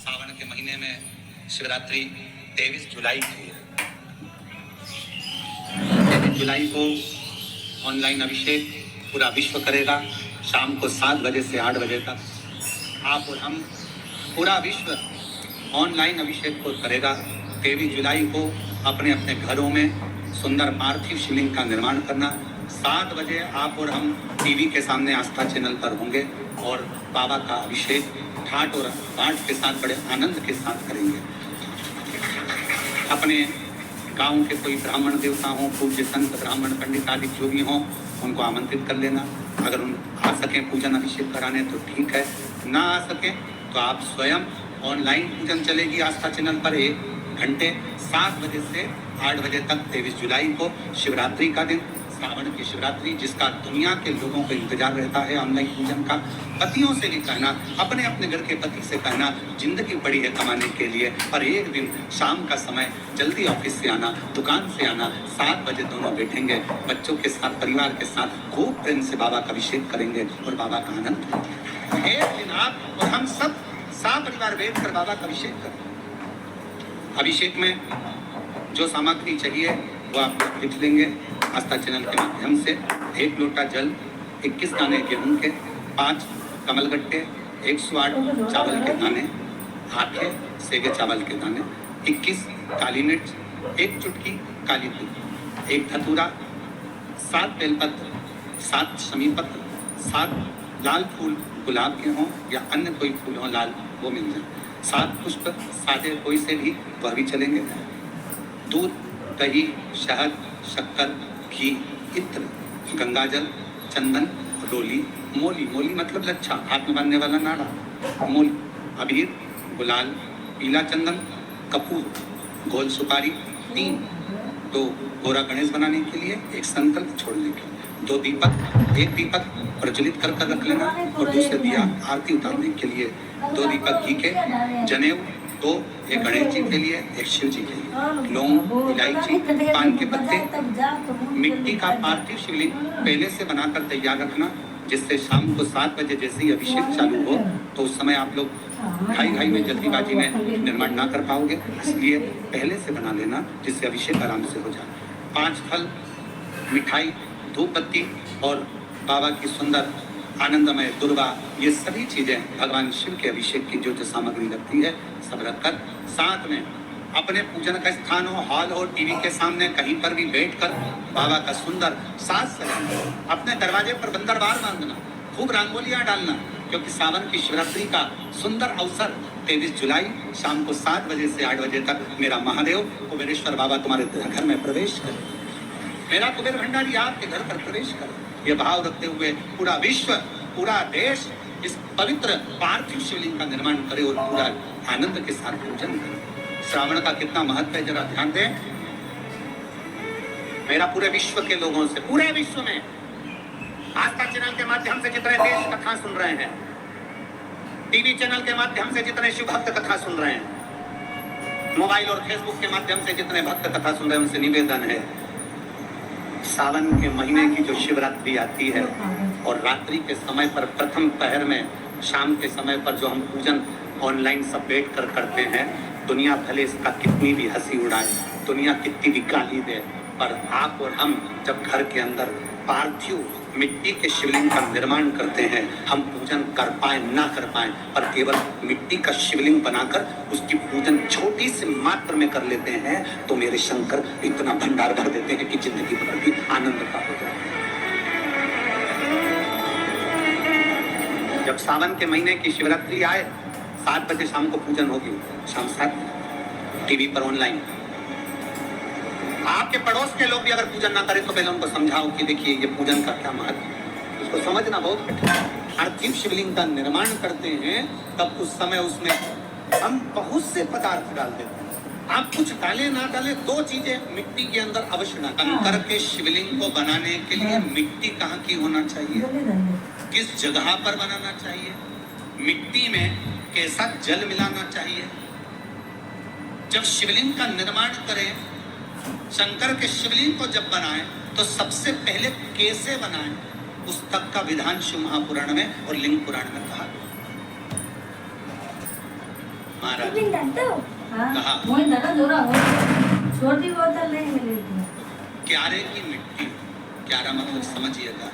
सावन के महीने में शिवरात्रि 23 जुलाई की है। 23 जुलाई को ऑनलाइन अभिषेक पूरा विश्व करेगा। शाम को 7 बजे से 8 बजे तक आप और हम पूरा विश्व ऑनलाइन अभिषेक को करेगा। 23 जुलाई को अपने अपने घरों में सुंदर पार्थिव शिवलिंग का निर्माण करना। 7 बजे आप और हम टीवी के सामने आस्था चैनल पर होंगे और बाबा का अभिषेक ठाट और बाट के साथ बड़े आनंद के साथ करेंगे। अपने गांव के कोई ब्राह्मण देवता हों, पूज्य संत ब्राह्मण पंडित आदि जो भी हों, उनको आमंत्रित कर लेना। अगर उन आ सकें पूजन अभिषेक कराने तो ठीक है, ना आ सकें तो आप स्वयं ऑनलाइन पूजन चलेगी आस्था चैनल पर 1 घंटे 7 बजे से 8 बजे तक 23 जुलाई को शिवरात्रि का दिन, सावन की शिवरात्रि, जिसका दुनिया के लोगों को इंतजार रहता है ऑनलाइन पूजन का। पतियों से भी कहना, अपने अपने घर के पति से कहना, जिंदगी पड़ी है कमाने के लिए, और एक दिन शाम का समय जल्दी ऑफिस से आना, दुकान से आना, 7 बजे दोनों बैठेंगे बच्चों के साथ, परिवार के साथ, खूब प्रेम से बाबा का अभिषेक करेंगे और बाबा का आनंद लेंगे। एक दिन आप और हम सब परिवार बैठ कर बाबा का अभिषेक करें। अभिषेक में जो सामग्री चाहिए वो आप लिख लेंगे आस्था चैनल के माध्यम से। 1 लोटा जल, 21 दाने गेहूं के, 5 कमलगट्टे, 108 चावल के दाने, आठे सेगे चावल के दाने, 21 काली मिर्च, 1 चुटकी काली तिल, 1 धतूरा, 7 बेलपत्र, 7 शमी पत्र, 7 लाल फूल गुलाब के हों या अन्य कोई फूल हो लाल, वो मिल जाए, 7 पुष्प सादे कोई से भी वह भी चलेंगे। दूध, दही, शहद, शक्कर, घी, इत्र, गंगाजल, चंदन, रोली, मोली, मोली मतलब लच्छा, हाथ में बांधने वाला नाड़ा, मोली, अबीर, गुलाल, पीला चंदन, कपूर, गोल सुपारी, 3, 2 गोरा गणेश बनाने के लिए, 1 संकल्प छोड़ने के लिए, 2 दीपक, 1 दीपक प्रज्वलित कर रख लेना और दूसरे दिया आरती उतारने के लिए, 2 दीपक घी के, जनेऊ 2, 1 गणेश जी के लिए, 1 शिव जी के लिए, लौंग, इलायची, पान के पत्ते, मिट्टी का पार्थिव शिवलिंग पहले से बनाकर तैयार रखना, जिससे शाम को 7 बजे जैसे ही अभिषेक चालू हो तो उस समय आप लोग घाई में जल्दीबाजी में निर्माण ना कर पाओगे, इसलिए पहले से बना लेना जिससे अभिषेक आराम से हो जाए। 5 फल, मिठाई, धूप बत्ती और बाबा की सुंदर आनंदमय दुर्वा, ये सभी चीजें भगवान शिव के अभिषेक की जो सामग्री लगती है सब रखकर, साथ में अपने पूजन का स्थान हो, हॉल हो, टीवी के सामने कहीं पर भी बैठकर बाबा का सुंदर साज सजाना, अपने दरवाजे पर बंदरवार बांधना, खूब रंगोलियां डालना, क्योंकि सावन की शिवरात्रि का सुंदर अवसर 23 जुलाई शाम को 7 बजे से 8 बजे तक मेरा महादेव कुबेरेश्वर बाबा तुम्हारे घर में प्रवेश करे, मेरा कुबेर भंडारी आपके घर पर प्रवेश करे। ये भाव रखते हुए पूरा विश्व, पूरा देश इस पवित्र पार्थिव शिवलिंग का निर्माण करे और पूरा आनंद के साथ पूजन करे। श्रावण का कितना महत्व है जरा ध्यान दें। मेरा पूरे विश्व के लोगों से, पूरे विश्व में आस्था चैनल के माध्यम से जितने देश कथा सुन रहे हैं, टीवी चैनल के माध्यम से जितने शिव भक्त कथा सुन रहे हैं, मोबाइल और फेसबुक के माध्यम से जितने भक्त कथा सुन रहे हैं, उनसे निवेदन है, सावन के महीने की जो शिवरात्रि आती है और रात्रि के समय पर प्रथम पहर में, शाम के समय पर जो हम पूजन ऑनलाइन सब बैठ कर करते हैं, दुनिया भले इसका कितनी भी हंसी उड़ाए, दुनिया कितनी भी गाली दे, पर आप और हम जब घर के अंदर पार्थिव मिट्टी के शिवलिंग का निर्माण करते हैं, हम पूजन कर पाए ना कर पाए, पर केवल मिट्टी का शिवलिंग बनाकर उसकी पूजन छोटी सी मात्र में कर लेते हैं, तो मेरे शंकर इतना भंडार भर देते हैं कि जिंदगी भर भी आनंद का हो जाए। जब सावन के महीने की शिवरात्रि आए, 7 बजे शाम को पूजन होगी, शाम 7 टीवी पर ऑनलाइन। आपके पड़ोस के लोग भी अगर पूजन ना करें तो पहले उनको समझाओ कि देखिए ये पूजन का क्या महत्व, उसको समझना बहुत कठिन है। पार्थिव शिवलिंग का निर्माण करते हैं तब उस समय उसमें हम बहुत से पदार्थ डाल देते हैं। आप कुछ डालें ना डालें, 2 चीजें मिट्टी के अंदर अवश्य ना। कंकर के शिवलिंग को बनाने के लिए मिट्टी कहाँ की होना चाहिए, किस जगह पर बनाना चाहिए, मिट्टी में कैसा जल मिलाना चाहिए। जब शिवलिंग का निर्माण करें, शंकर के शिवलिंग को जब बनाएं तो सबसे पहले कैसे बनाएं, उस तक का विधान शिव महापुराण में और लिंग पुराण में कहा। महाराज हाँ कहा वही दादा जोरा हो छोटी बोतल नहीं मिलेगी। क्यारे की मिट्टी, क्यारा मतलब समझिएगा,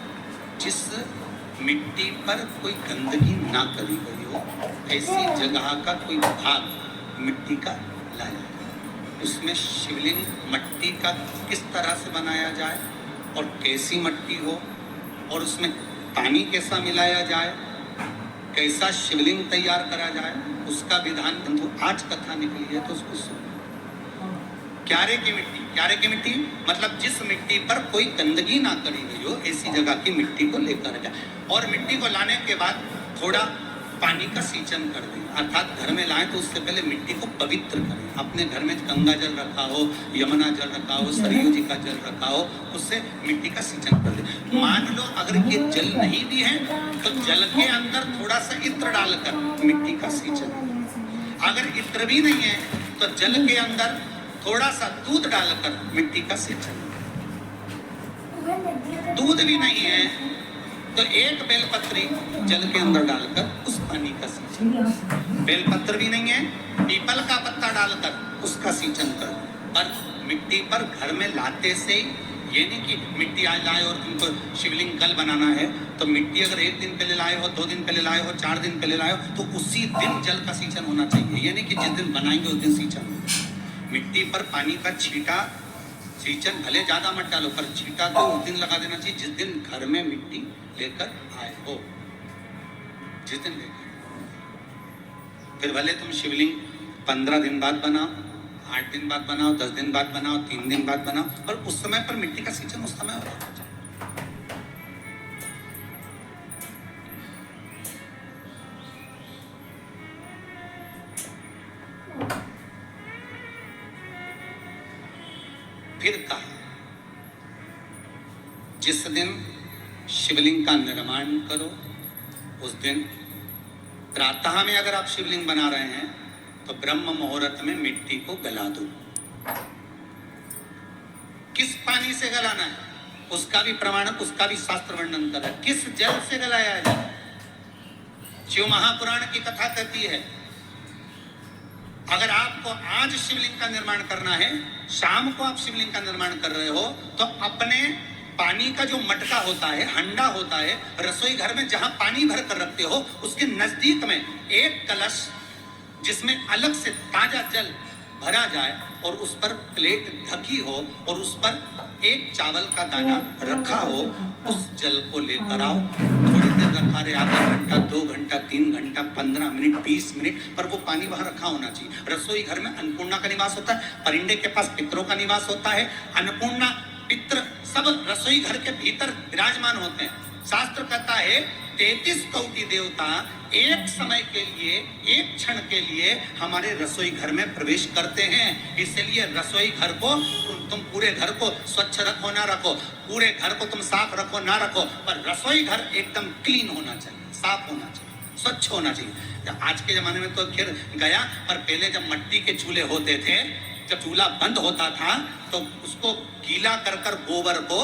जिस मिट्टी पर कोई गंदगी ना करी गई हो, ऐसी जगह का कोई भाग मिट्टी का लाया, उसमें शिवलिंग मट्टी का किस तरह से बनाया जाए और कैसी मट्टी हो और उसमें पानी कैसा मिलाया जाए, कैसा शिवलिंग तैयार करा जाए, उसका विधान बंधु आज कथा निकली है तो उसको सुनो। क्यारे की मिट्टी, क्यारे की मिट्टी मतलब जिस मिट्टी पर कोई गंदगी ना करी गई हो, ऐसी जगह की मिट्टी को लेकर जाए और मिट्टी को लाने के बाद थोड़ा पानी का सींचन कर दें, अर्थात घर में लाएं तो उससे पहले मिट्टी को पवित्र करें। अपने घर में गंगा जल रखा हो, यमुना जल रखा हो, सरयू जी का जल रखा हो, उससे मिट्टी का सींचन कर दें। मान लो अगर ये जल नहीं भी है तो जल के अंदर थोड़ा सा इत्र डालकर मिट्टी का सींचन, अगर इत्र भी नहीं है तो जल के अंदर थोड़ा सा दूध डालकर मिट्टी का सींचन, दूध भी नहीं है तो एक बेलपत्री जल के अंदर डालकर उस पानी का सींचन, बेलपत्र भी नहीं है पीपल का पत्ता डालकर उसका सींचन कर। पर मिट्टी पर घर में लाते से ये नहीं कि मिट्टी आज लाए और तुमको शिवलिंग कल बनाना है, तो मिट्टी अगर एक दिन पहले लाए हो, 2 दिन पहले लाए हो, 4 दिन पहले लाए हो, तो उसी दिन जल का सींचन होना चाहिए। ये नहीं कि जिस दिन बनाएंगे उस दिन सींचन। मिट्टी पर पानी का छींटा, सींचन भले ज्यादा मत डालो पर छींटा तो उस दिन लगा देना चाहिए जिस दिन घर में मिट्टी लेकर आए हो, जिस दिन लेकर। फिर भले तुम शिवलिंग 15 दिन बाद बनाओ, 8 दिन बाद बनाओ, 10 दिन बाद बनाओ, 3 दिन बाद बनाओ, पर उस समय पर मिट्टी का सींचन उस समय हो। फिर कहा जिस दिन शिवलिंग का निर्माण करो उस दिन प्रातः में अगर आप शिवलिंग बना रहे हैं तो ब्रह्म मुहूर्त में मिट्टी को गला दो। किस पानी से गलाना है उसका भी प्रमाण, उसका भी शास्त्र वर्णन कर रहा है। किस जल से गलाया जाए, शिव महापुराण की कथा कहती है अगर आपको आज शिवलिंग का निर्माण करना है, शाम को आप शिवलिंग का निर्माण कर रहे हो, तो अपने पानी का जो मटका होता है, हंडा होता है, रसोई घर में जहां पानी भर कर रखते हो उसके नजदीक में एक कलश जिसमें अलग से ताजा जल भरा जाए और उस पर प्लेट ढकी हो और उस पर एक चावल का दाना रखा हो, उस जल को लेकर आओ। थोड़ी देर रखा रहे, आधा घंटा, 2 घंटा, 3 घंटा, 15 मिनट, 20 मिनट, पर वो पानी वहां रखा होना चाहिए। रसोई घर में अन्नपूर्णा का निवास होता है, परिंदे के पास पितरों का निवास होता है, अन्नपूर्णा पित्र सब रसोई घर के भीतर विराजमान होते हैं। शास्त्र कहता है 33 कोटि देवता एक समय के लिए, एक क्षण के लिए हमारे रसोई घर में प्रवेश करते हैं। इसलिए रसोई घर को तुम पूरे घर को स्वच्छ रखो ना रखो, पूरे घर को तुम साफ रखो ना रखो, पर रसोई घर एकदम क्लीन होना चाहिए, साफ होना चाहिए, स्वच्छ होना चाहिए। आज के जमाने में तो खैर गया, पर पहले जब मट्टी के चूल्हे होते थे, जब चूल्हा बंद होता था तो उसको गीला कर कर, गोबर को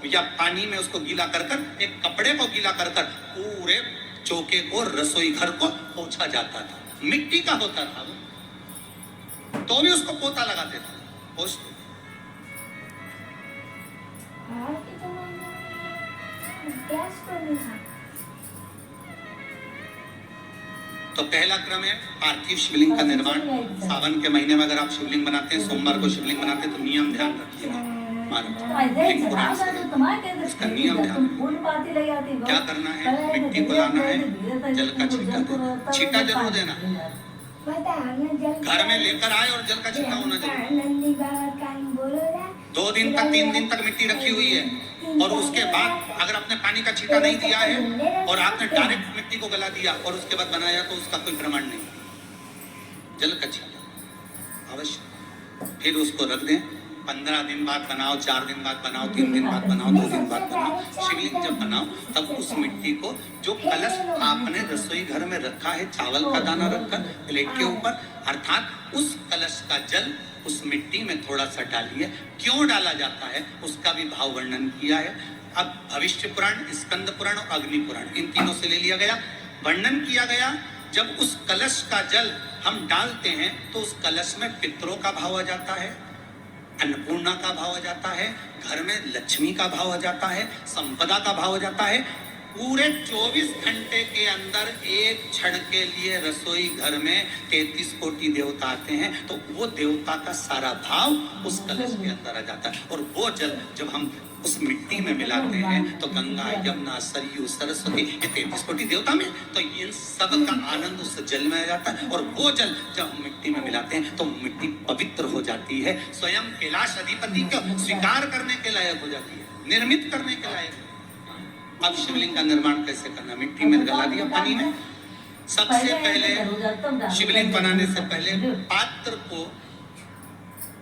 या पानी में उसको गीला कर कर, एक कपड़े को गीला कर कर पूरे चौके को, रसोई घर को पोंछा जाता था। मिट्टी का होता था वो, तो भी उसको पोता लगाते थे, पोंछते। तो पहला क्रम है पार्थिव शिवलिंग का निर्माण। सावन के महीने में अगर आप शिवलिंग बनाते हैं, सोमवार को शिवलिंग बनाते हैं, तो नियम ध्यान रखिएगा। इसका नियम ध्यान, क्या करना है, मिट्टी को लाना है, जल का छींटा देना, छींटा जरूर देना, घर में लेकर आए और जल का छींटा होना चाहिए। 2 दिन तक, 3 दिन तक मिट्टी रखी हुई है और उसके बाद अगर आपने पानी का छींटा नहीं दिया है और आपने डायरेक्ट मिट्टी को गला दिया और उसके बाद बनाया, तो उसका कोई प्रमाण नहीं। जल का छींटा अवश्य, फिर उसको रख दें। 15 दिन बाद बनाओ, 4 दिन बाद बनाओ, 3 दिन बाद बनाओ, 2 दिन बाद बनाओ। शिवलिंग जब बनाओ तब उस मिट्टी को, जो कलश आपने रसोई घर में रखा है, चावल का दाना रखकर प्लेट के ऊपर, अर्थात उस कलश का जल उस मिट्टी में थोड़ा सा डालिए। क्यों डाला जाता है उसका भी भाव वर्णन किया है। अब भविष्य पुराण, स्कंद पुराण और अग्नि पुराण, इन तीनों से ले लिया गया, वर्णन किया गया जब उस कलश का जल हम डालते हैं तो उस कलश में पितरों का भाव आ जाता है, अन्नपूर्णा का भाव आ जाता है, घर में लक्ष्मी का भाव आ जाता है, संपदा का भाव आ जाता है। पूरे 24 घंटे के अंदर एक क्षण के लिए रसोई घर में 33 कोटि देवता आते हैं, तो वो देवता का सारा भाव उस कलश के अंदर आ जाता है। और वो जल जब हम उस मिट्टी में मिलाते हैं तो गंगा, यमुना, सरयू, सरस्वती, ये 33 कोटि देवता में, तो इन सब का आनंद उस जल में आ जाता है। और वो जल जब हम मिट्टी में मिलाते हैं तो मिट्टी पवित्र हो जाती है, स्वयं कैलाश अधिपति को स्वीकार करने के लायक हो जाती है, निर्मित करने के लायक। अब शिवलिंग का निर्माण कैसे करना? मिट्टी में गला दिया पानी में। सबसे पहले शिवलिंग बनाने से पहले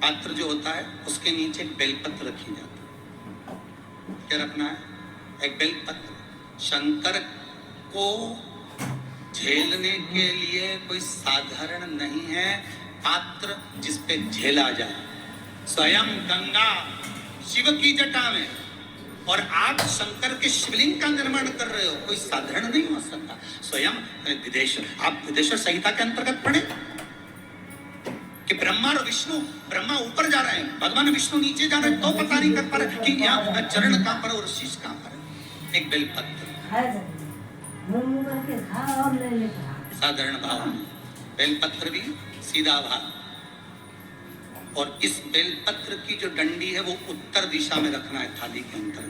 पात्र जो होता है उसके नीचे बेलपत्र रखी जाती है। क्या रखना है? एक बेलपत्र। शंकर को झेलने के लिए कोई साधारण नहीं है पात्र जिसपे झेला जाए। स्वयं गंगा शिव की जटा में, और आप शंकर के शिवलिंग का निर्माण कर रहे हो, कोई साधारण नहीं हो सकता। स्वयं आप विदेश्वर संहिता के अंतर्गत पढ़े कि ब्रह्मा और विष्णु, ब्रह्मा ऊपर जा रहे हैं, भगवान विष्णु नीचे जा रहे हैं, तो पता नहीं कर पा रहे कि यहाँ चरण कहाँ पर और शीश कहाँ पर। एक बेलपत्र, साधारण भाव में बेलपत्र भी सीधा भाव। और इस बेलपत्र की जो डंडी है वो उत्तर दिशा में रखना है थाली के अंतर्गत।